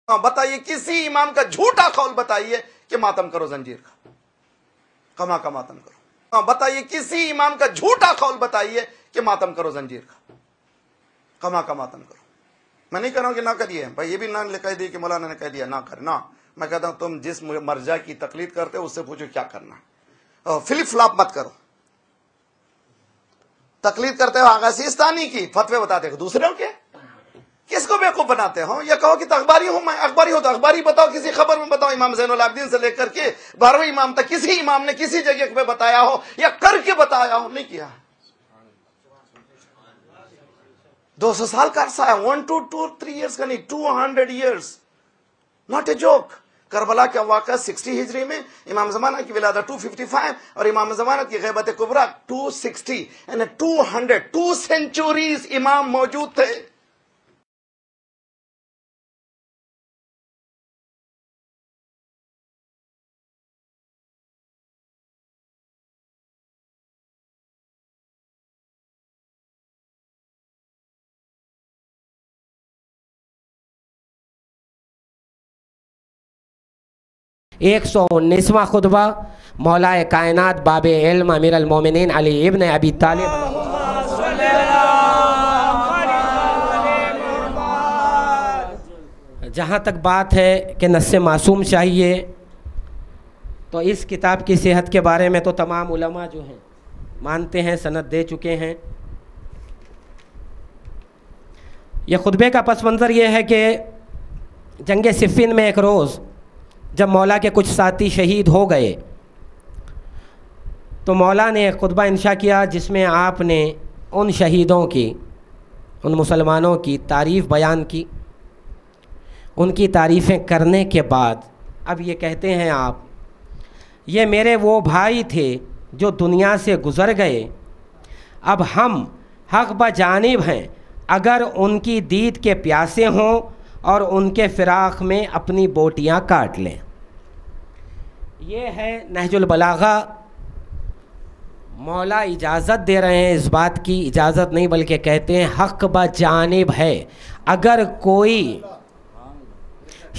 بتائیے کسی امام کا جھوٹا قول بتائیے کہ ماتم کرو زنجیر کا، کما کا ماتم کرو۔ بتائیے کسی امام کا جھوٹا قول بتائیے کہ ماتم کرو زنجیر کا، کما کا ماتم کرو۔ میں نہیں کہہ رہا ہوں کہ نہ کریے بھائی، یہ بھی نہ کہہ دی کہ مولانا نے کہہ دیا نہ کرے، نہ، میں کہتا ہوں تم جس مرجع کی تقلید کرتے ہو اس سے پوچھو کیا کرنا ہے، فلپ فلاپ مت کرو۔ تقلید کرتے ہو آغا سیستانی کی، فتوے بتاتے ہو دوسروں کے، کس کو بیوقوف بناتے ہو؟ یہ کہو کہ اخباری ہوں میں، اخباری ہو تو اخباری بتاؤ، کسی خبر میں بتاؤ، امام زین العابدین سے لے کر کے 12ویں امام تک کسی امام نے کسی جگہ پہ بتایا ہو یا کر کے بتایا ہو؟ نہیں کیا۔ 200 سال کا عرصہ ہے، 1 to 3 years کا نہیں، 200 years، not a joke۔ Karbala کا واقعہ 60 ہجری میں، امام زمانہ کی ولادت 255 اور امام زمانہ کی غیبت کبریٰ 260، یعنی 2 centuries امام موجود تھے۔ ایک 119واں خطبہ مولا کائنات باب علم امیر المومنین علی ابن ابی طالب۔ جہاں تک بات ہے کہ نص معصوم چاہیے، تو اس کتاب کی صحت کے بارے میں تو تمام علماء جو ہیں مانتے ہیں، سند دے چکے ہیں۔ یہ خطبے کا پس منظر یہ ہے کہ جنگ صفین میں ایک روز جب مولا کے کچھ ساتھی شہید ہو گئے تو مولا نے ایک خطبہ انشا کیا جس میں آپ نے ان شہیدوں کی، ان مسلمانوں کی تعریف بیان کی۔ ان کی تعریفیں کرنے کے بعد اب یہ کہتے ہیں آپ، یہ میرے وہ بھائی تھے جو دنیا سے گزر گئے، اب ہم حق بجانب ہیں، اگر ان کی دید کے پیاسے ہوں اور ان کے فراق میں اپنی بوٹیاں کاٹ لیں۔ یہ ہے نہج البلاغہ۔ مولا اجازت دے رہے ہیں، اس بات کی اجازت نہیں بلکہ کہتے ہیں حق بجانب ہے، اگر کوئی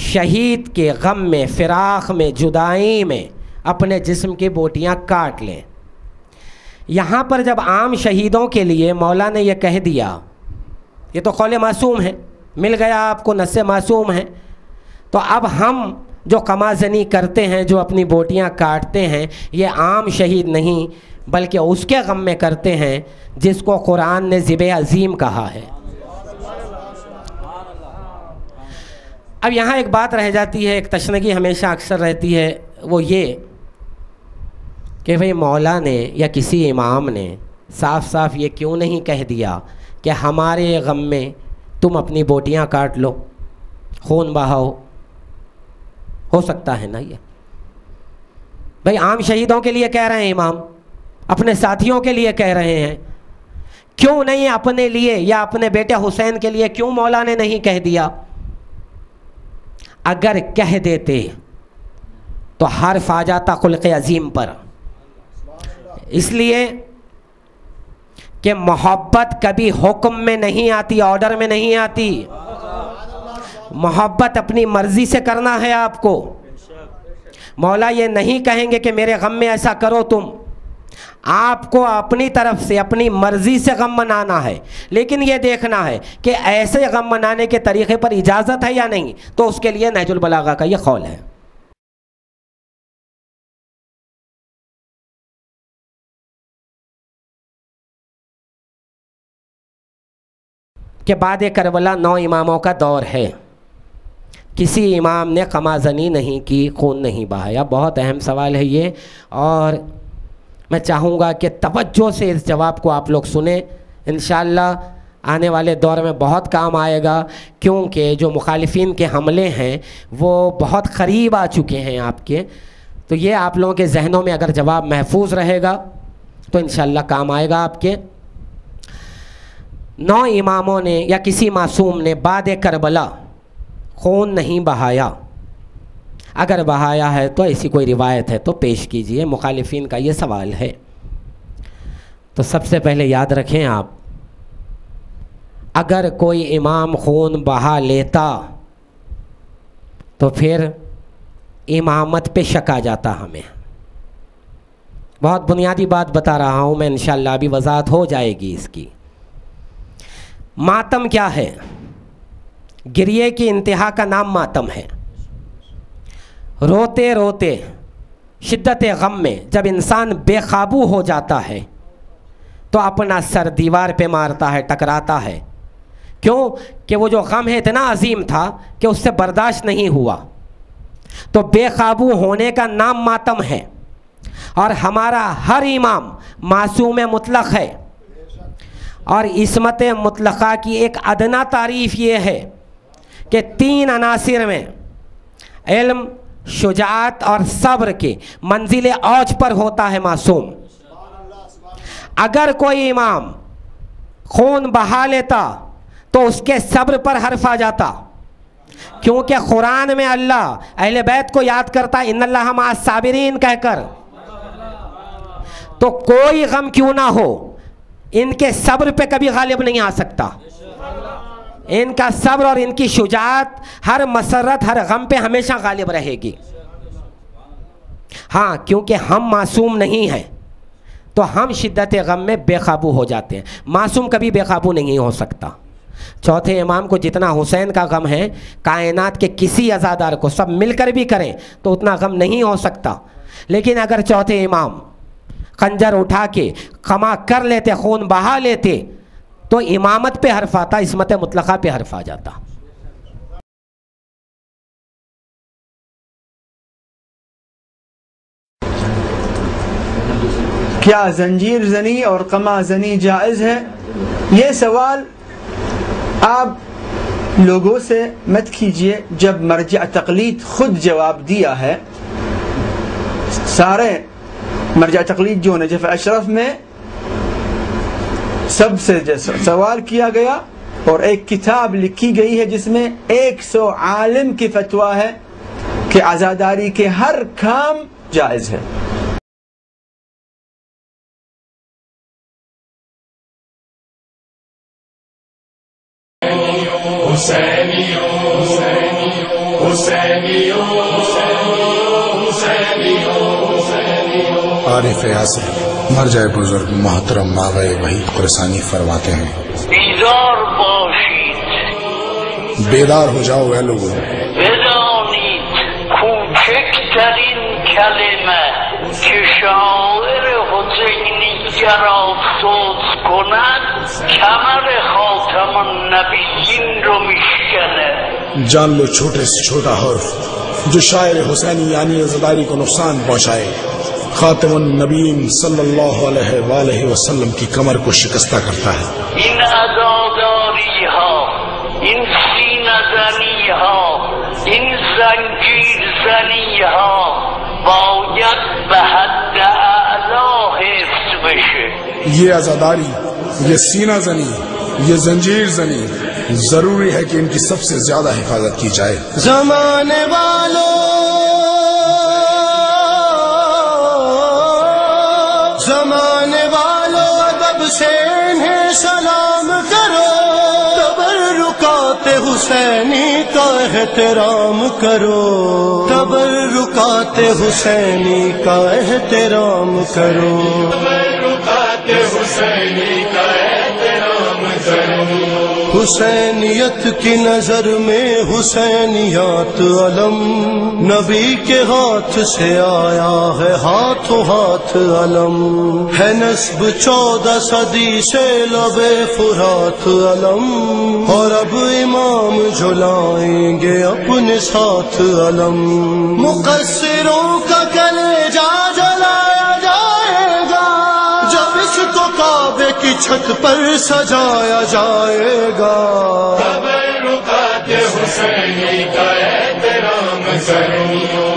شہید کے غم میں، فراق میں، جدائی میں اپنے جسم کی بوٹیاں کاٹ لیں۔ یہاں پر جب عام شہیدوں کے لیے مولا نے یہ کہہ دیا، یہ تو قول معصوم ہے، مل گیا آپ کو، نص معصوم ہے، تو اب ہم جو قمازنی کرتے ہیں، جو اپنی بوٹیاں کاٹتے ہیں، یہ عام شہید نہیں بلکہ اس کے غم میں کرتے ہیں جس کو قرآن نے ذبح عظیم کہا ہے۔ اب یہاں ایک بات رہ جاتی ہے، ایک تشنگی ہمیشہ اکثر رہتی ہے، وہ یہ کہ بھئی مولا نے یا کسی امام نے صاف صاف یہ کیوں نہیں کہہ دیا کہ ہمارے غم میں تم اپنی بوٹیاں کاٹ لو، خون بہاؤ؟ ہو سکتا ہے نا یہ؟ بھئی عام شہیدوں کے لیے کہہ رہے ہیں امام، اپنے ساتھیوں کے لیے کہہ رہے ہیں، کیوں نہیں اپنے لیے یا اپنے بیٹے حسین کے لیے کیوں مولا نے نہیں کہہ دیا؟ اگر کہہ دیتے تو حرف آ جاتا خلق عظیم پر، اس لیے کہ محبت کبھی حکم میں نہیں آتی، آرڈر میں نہیں آتی، محبت اپنی مرضی سے کرنا ہے آپ کو۔ مولا یہ نہیں کہیں گے کہ میرے غم میں ایسا کرو تم، آپ کو اپنی طرف سے اپنی مرضی سے غم منانا ہے، لیکن یہ دیکھنا ہے کہ ایسے غم منانے کے طریقے پر اجازت ہے یا نہیں، تو اس کے لیے نہج البلاغہ کا یہ قول ہے۔ کہ بعد کربلا 9 اماموں کا دور ہے، کسی امام نے قمازنی نہیں کی، خون نہیں بہایا۔ بہت اہم سوال ہے یہ، اور میں چاہوں گا کہ توجہ سے اس جواب کو آپ لوگ سنیں، انشاءاللہ آنے والے دور میں بہت کام آئے گا، کیونکہ جو مخالفین کے حملے ہیں وہ بہت قریب آ چکے ہیں آپ کے، تو یہ آپ لوگوں کے ذہنوں میں اگر جواب محفوظ رہے گا تو انشاءاللہ کام آئے گا آپ کے۔ 9 اماموں نے یا کسی معصوم نے بعد کربلا خون نہیں بہایا، اگر بہایا ہے تو ایسی کوئی روایت ہے تو پیش کیجئے، مخالفین کا یہ سوال ہے۔ تو سب سے پہلے یاد رکھیں آپ، اگر کوئی امام خون بہا لیتا تو پھر امامت پہ شک آ جاتا ہمیں. بہت بنیادی بات بتا رہا ہوں میں، انشاءاللہ ابھی وضاحت ہو جائے گی اس کی. ماتم کیا ہے؟ گریے کی انتہا کا نام ماتم ہے. روتے روتے شدت غم میں جب انسان بے قابو ہو جاتا ہے تو اپنا سر دیوار پہ مارتا ہے، ٹکراتا ہے. کیوں کہ وہ جو غم ہے اتنا عظیم تھا کہ اس سے برداشت نہیں ہوا. تو بے قابو ہونے کا نام ماتم ہے. اور ہمارا ہر امام معصوم مطلق ہے. اور عصمت مطلقہ کی ایک ادنا تعریف یہ ہے کہ 3 عناصر میں علم، شجاعت اور صبر کے منزل اوج پر ہوتا ہے معصوم. اگر کوئی امام خون بہا لیتا تو اس کے صبر پر حرف آ جاتا، کیونکہ قرآن میں اللہ اہل بیت کو یاد کرتا ان اللہ مع الصابرین کہہ کر. تو کوئی غم کیوں نہ ہو ان کے صبر پہ کبھی غالب نہیں آ سکتا. ان کا صبر اور ان کی شجاعت ہر مسرت، ہر غم پہ ہمیشہ غالب رہے گی. ہاں کیونکہ ہم معصوم نہیں ہیں تو ہم شدت غم میں بے قابو ہو جاتے ہیں. معصوم کبھی بے قابو نہیں ہو سکتا. چوتھے امام کو جتنا حسین کا غم ہے کائنات کے کسی عزادار کو سب مل کر بھی کریں تو اتنا غم نہیں ہو سکتا. لیکن اگر چوتھے امام خنجر اٹھا کے کما کر لیتے، خون بہا لیتے، تو امامت پہ حرف آتا، عصمت مطلقہ پہ حرف آ جاتا. کیا زنجیر زنی اور قمع زنی جائز ہے؟ یہ سوال آپ لوگوں سے مت کیجئے جب مرجع تقلید خود جواب دیا ہے. سارے مرجع تقلید جو نجف اشرف میں سب سے سوال کیا گیا اور ایک کتاب لکھی گئی ہے جس میں 100 عالم کی فتویٰ ہے کہ عزاداری کے ہر کام جائز ہے. عارف یاسر مرجع بزرگ محترم ماوے وحید قرسانی فرماتے ہیں، بیدار باشید، بیدار ہو جاؤ اے لوگوں، بدانید کوچکترین کلمه که شاعر حسینی را صوت کند کمر خاتم النبیین رو میشکنه. جان لو چھوٹے سے چھوٹا حرف جو شاعر حسینی یعنی عزاداری کو نقصان پہنچائے خاتم النبیین صلی اللہ علیہ وآلہ وسلم کی کمر کو شکستہ کرتا ہے. این عزاداری ها، این سینه زنی ها، این زنجیر زنی ها باید به حد اعلا حفظ بشه. یہ عزاداری، یہ سینہ زنی، یہ زنجیر زنی ضروری ہے کہ ان کی سب سے زیادہ حفاظت کی جائے. زمانے والوں، زمانے والوں ادب سے انہیں سلام کرو، تبرکات حسینی کا احترام کرو، تبرکات حسینی کا احترام کرو، تبرکات حسینی کا احترام کرو. حسینیت کی نظر میں حسینیات علم، نبی کے ہاتھ سے آیا ہے ہاتھوں ہاتھ علم، ہے نسب 14 صدی سے لب فرات علم، اور اب امام جلائیں گے اپنے ساتھ علم. مقصروں کا کلیجہ جلایا جائے گا جب اس کو کعبے کی چھت پر سجایا جائے گا. تبرکات حسینی کا احترام کرو.